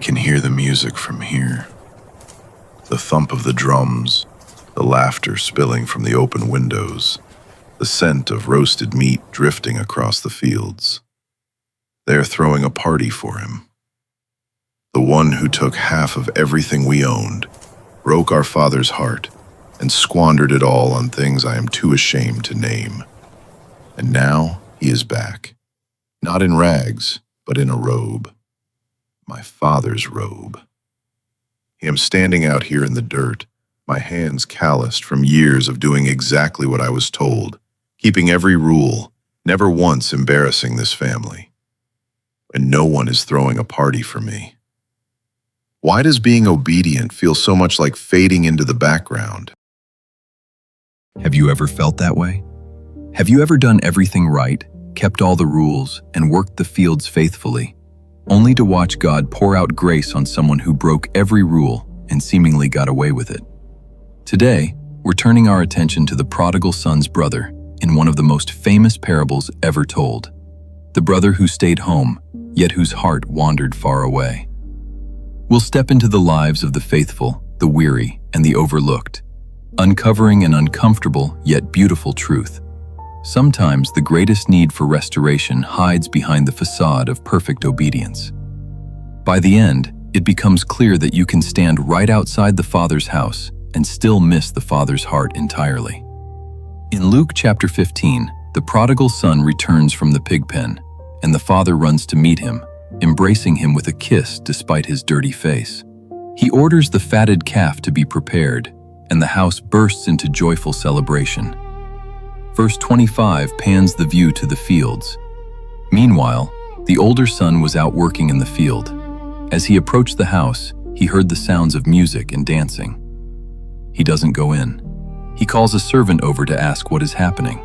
can hear the music from here. The thump of the drums, the laughter spilling from the open windows, the scent of roasted meat drifting across the fields. They're throwing a party for him. The one who took half of everything we owned, broke our father's heart, and squandered it all on things I am too ashamed to name. And now he is back, not in rags, but in a robe. My father's robe. I am standing out here in the dirt, my hands calloused from years of doing exactly what I was told, keeping every rule, never once embarrassing this family. And no one is throwing a party for me. Why does being obedient feel so much like fading into the background? Have you ever felt that way? Have you ever done everything right, kept all the rules, and worked the fields faithfully, only to watch God pour out grace on someone who broke every rule and seemingly got away with it? Today, we're turning our attention to the prodigal son's brother in one of the most famous parables ever told. The brother who stayed home, yet whose heart wandered far away. We'll step into the lives of the faithful, the weary, and the overlooked, uncovering an uncomfortable yet beautiful truth. Sometimes the greatest need for restoration hides behind the facade of perfect obedience. By the end, it becomes clear that you can stand right outside the Father's house and still miss the Father's heart entirely. In Luke chapter 15, the prodigal son returns from the pig pen, and the father runs to meet him, embracing him with a kiss despite his dirty face. He orders the fatted calf to be prepared, and the house bursts into joyful celebration. Verse 25 pans the view to the fields. Meanwhile, the older son was out working in the field. As he approached the house, he heard the sounds of music and dancing. He doesn't go in. He calls a servant over to ask what is happening.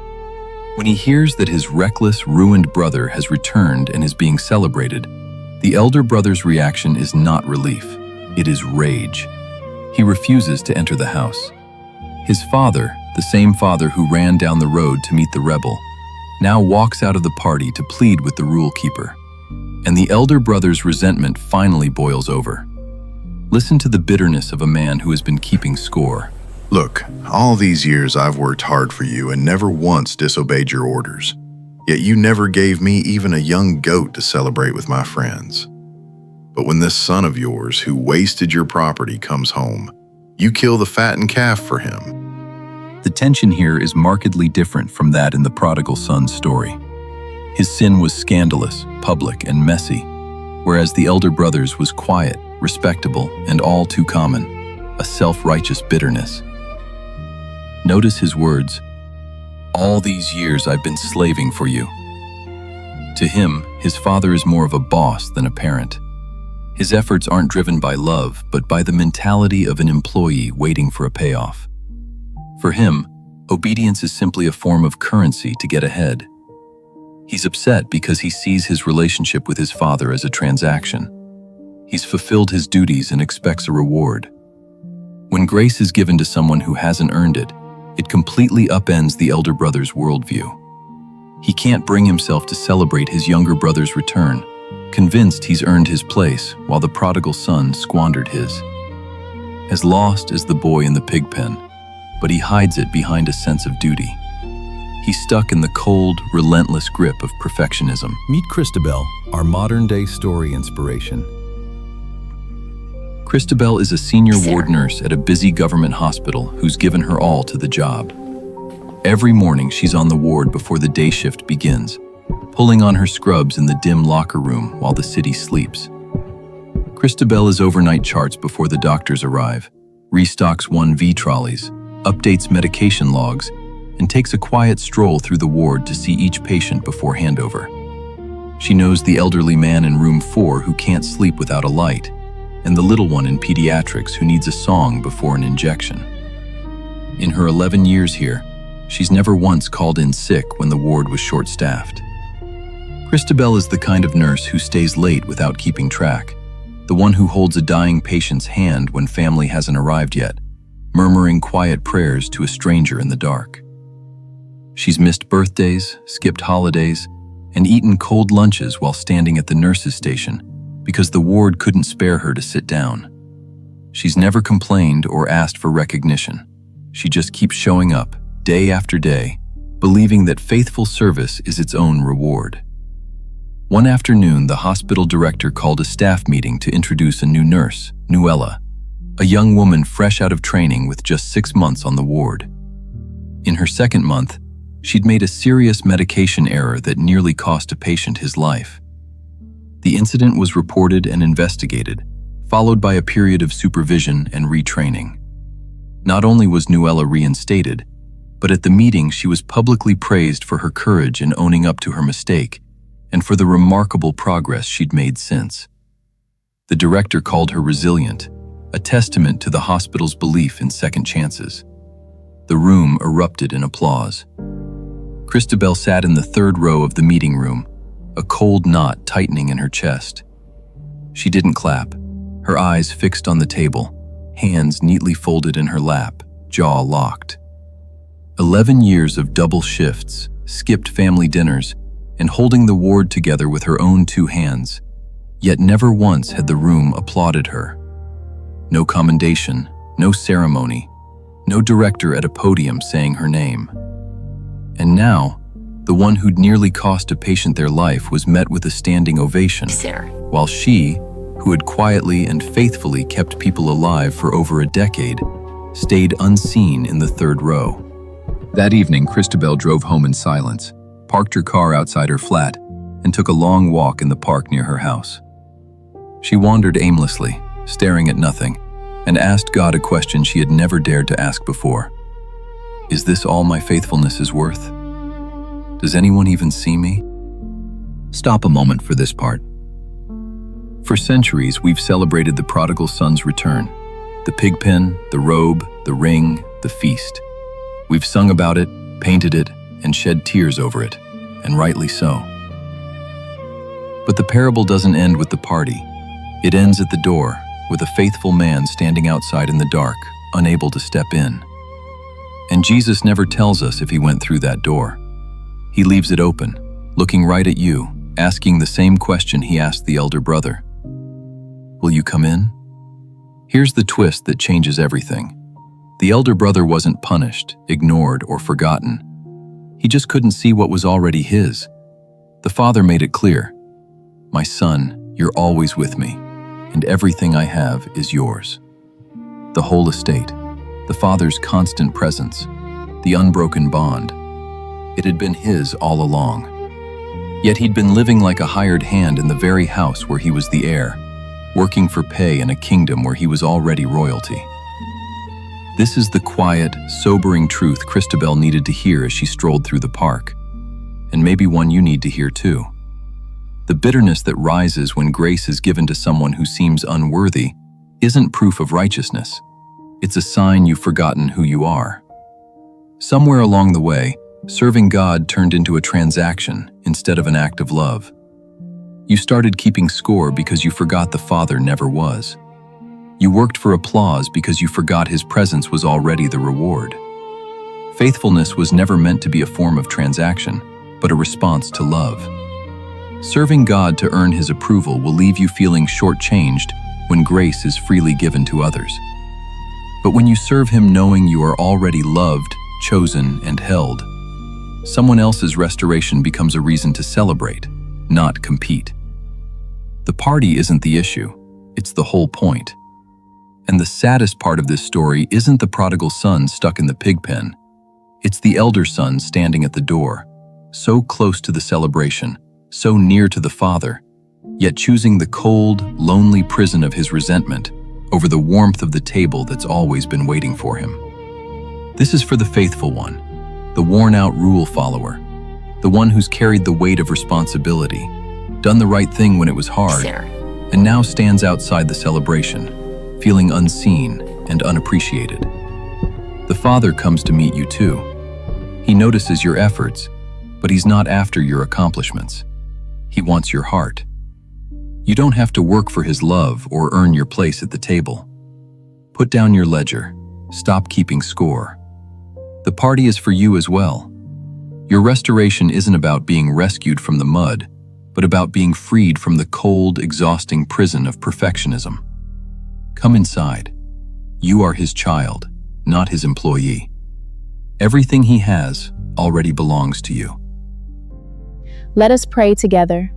When he hears that his reckless, ruined brother has returned and is being celebrated, the elder brother's reaction is not relief. It is rage. He refuses to enter the house. His father, the same father who ran down the road to meet the rebel, now walks out of the party to plead with the rule keeper. And the elder brother's resentment finally boils over. Listen to the bitterness of a man who has been keeping score. Look, all these years I've worked hard for you and never once disobeyed your orders. Yet you never gave me even a young goat to celebrate with my friends. But when this son of yours who wasted your property comes home, you kill the fattened calf for him. The tension here is markedly different from that in the prodigal son's story. His sin was scandalous, public, and messy, whereas the elder brother's was quiet, respectable, and all too common, a self-righteous bitterness. Notice his words, "All these years I've been slaving for you." To him, his father is more of a boss than a parent. His efforts aren't driven by love, but by the mentality of an employee waiting for a payoff. For him, obedience is simply a form of currency to get ahead. He's upset because he sees his relationship with his father as a transaction. He's fulfilled his duties and expects a reward. When grace is given to someone who hasn't earned it, it completely upends the elder brother's worldview. He can't bring himself to celebrate his younger brother's return, convinced he's earned his place while the prodigal son squandered his. As lost as the boy in the pig pen, but he hides it behind a sense of duty. He's stuck in the cold, relentless grip of perfectionism. Meet Christabel, our modern-day story inspiration. Christabel is a senior ward nurse at a busy government hospital who's given her all to the job. Every morning she's on the ward before the day shift begins, pulling on her scrubs in the dim locker room while the city sleeps. Christabel is overnight charts before the doctors arrive, restocks 1V trolleys, updates medication logs, and takes a quiet stroll through the ward to see each patient before handover. She knows the elderly man in room 4 who can't sleep without a light, and the little one in pediatrics who needs a song before an injection. In her 11 years here, she's never once called in sick when the ward was short-staffed. Christabel is the kind of nurse who stays late without keeping track, the one who holds a dying patient's hand when family hasn't arrived yet, murmuring quiet prayers to a stranger in the dark. She's missed birthdays, skipped holidays, and eaten cold lunches while standing at the nurse's station, because the ward couldn't spare her to sit down. She's never complained or asked for recognition. She just keeps showing up, day after day, believing that faithful service is its own reward. One afternoon, the hospital director called a staff meeting to introduce a new nurse, Nuella, a young woman fresh out of training with just 6 months on the ward. In her second month, she'd made a serious medication error that nearly cost a patient his life. The incident was reported and investigated, followed by a period of supervision and retraining. Not only was Nuella reinstated, but at the meeting she was publicly praised for her courage in owning up to her mistake and for the remarkable progress she'd made since. The director called her resilient, a testament to the hospital's belief in second chances. The room erupted in applause. Christabel sat in the third row of the meeting room, a cold knot tightening in her chest. She didn't clap, her eyes fixed on the table, hands neatly folded in her lap, jaw locked. 11 years of double shifts, skipped family dinners, and holding the ward together with her own 2 hands, yet never once had the room applauded her. No commendation, no ceremony, no director at a podium saying her name. And now, the one who'd nearly cost a patient their life was met with a standing ovation, while she, who had quietly and faithfully kept people alive for over a decade, stayed unseen in the third row. That evening, Christabel drove home in silence, parked her car outside her flat, and took a long walk in the park near her house. She wandered aimlessly, staring at nothing, and asked God a question she had never dared to ask before. Is this all my faithfulness is worth? Does anyone even see me? Stop a moment for this part. For centuries, we've celebrated the prodigal son's return. The pig pen, the robe, the ring, the feast. We've sung about it, painted it, and shed tears over it, and rightly so. But the parable doesn't end with the party. It ends at the door, with a faithful man standing outside in the dark, unable to step in. And Jesus never tells us if he went through that door. He leaves it open, looking right at you, asking the same question he asked the elder brother. Will you come in? Here's the twist that changes everything. The elder brother wasn't punished, ignored, or forgotten. He just couldn't see what was already his. The father made it clear, "My son, you're always with me, and everything I have is yours." The whole estate, the father's constant presence, the unbroken bond. It had been his all along. Yet he'd been living like a hired hand in the very house where he was the heir, working for pay in a kingdom where he was already royalty. This is the quiet, sobering truth Christabel needed to hear as she strolled through the park, and maybe one you need to hear too. The bitterness that rises when grace is given to someone who seems unworthy isn't proof of righteousness. It's a sign you've forgotten who you are. Somewhere along the way, serving God turned into a transaction instead of an act of love. You started keeping score because you forgot the Father never was. You worked for applause because you forgot his presence was already the reward. Faithfulness was never meant to be a form of transaction, but a response to love. Serving God to earn his approval will leave you feeling shortchanged when grace is freely given to others. But when you serve him knowing you are already loved, chosen, and held, someone else's restoration becomes a reason to celebrate, not compete. The party isn't the issue, it's the whole point. And the saddest part of this story isn't the prodigal son stuck in the pig pen. It's the elder son standing at the door, so close to the celebration, so near to the father, yet choosing the cold, lonely prison of his resentment over the warmth of the table that's always been waiting for him. This is for the faithful one, the worn-out rule follower, the one who's carried the weight of responsibility, done the right thing when it was hard, and now stands outside the celebration, feeling unseen and unappreciated. The Father comes to meet you too. He notices your efforts, but he's not after your accomplishments. He wants your heart. You don't have to work for his love or earn your place at the table. Put down your ledger. Stop keeping score. The party is for you as well. Your restoration isn't about being rescued from the mud, but about being freed from the cold, exhausting prison of perfectionism. Come inside. You are his child, not his employee. Everything he has already belongs to you. Let us pray together.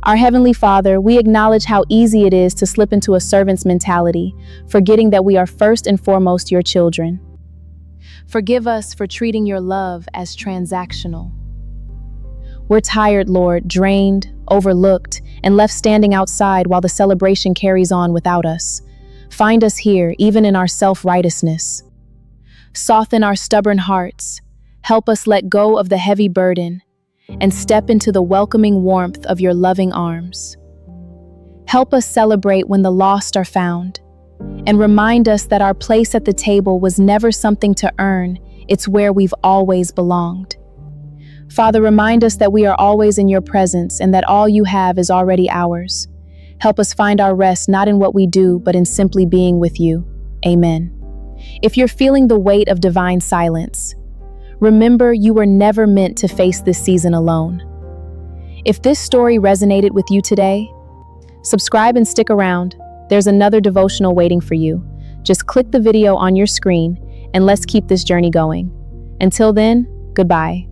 Our Heavenly Father, we acknowledge how easy it is to slip into a servant's mentality, forgetting that we are first and foremost your children. Forgive us for treating your love as transactional. We're tired, Lord, drained, overlooked, and left standing outside while the celebration carries on without us. Find us here, even in our self-righteousness. Soften our stubborn hearts. Help us let go of the heavy burden and step into the welcoming warmth of your loving arms. Help us celebrate when the lost are found, and remind us that our place at the table was never something to earn, it's where we've always belonged. Father, remind us that we are always in your presence and that all you have is already ours. Help us find our rest not in what we do, but in simply being with you. Amen. If you're feeling the weight of divine silence, remember you were never meant to face this season alone. If this story resonated with you today, subscribe and stick around. There's another devotional waiting for you. Just click the video on your screen and let's keep this journey going. Until then, goodbye.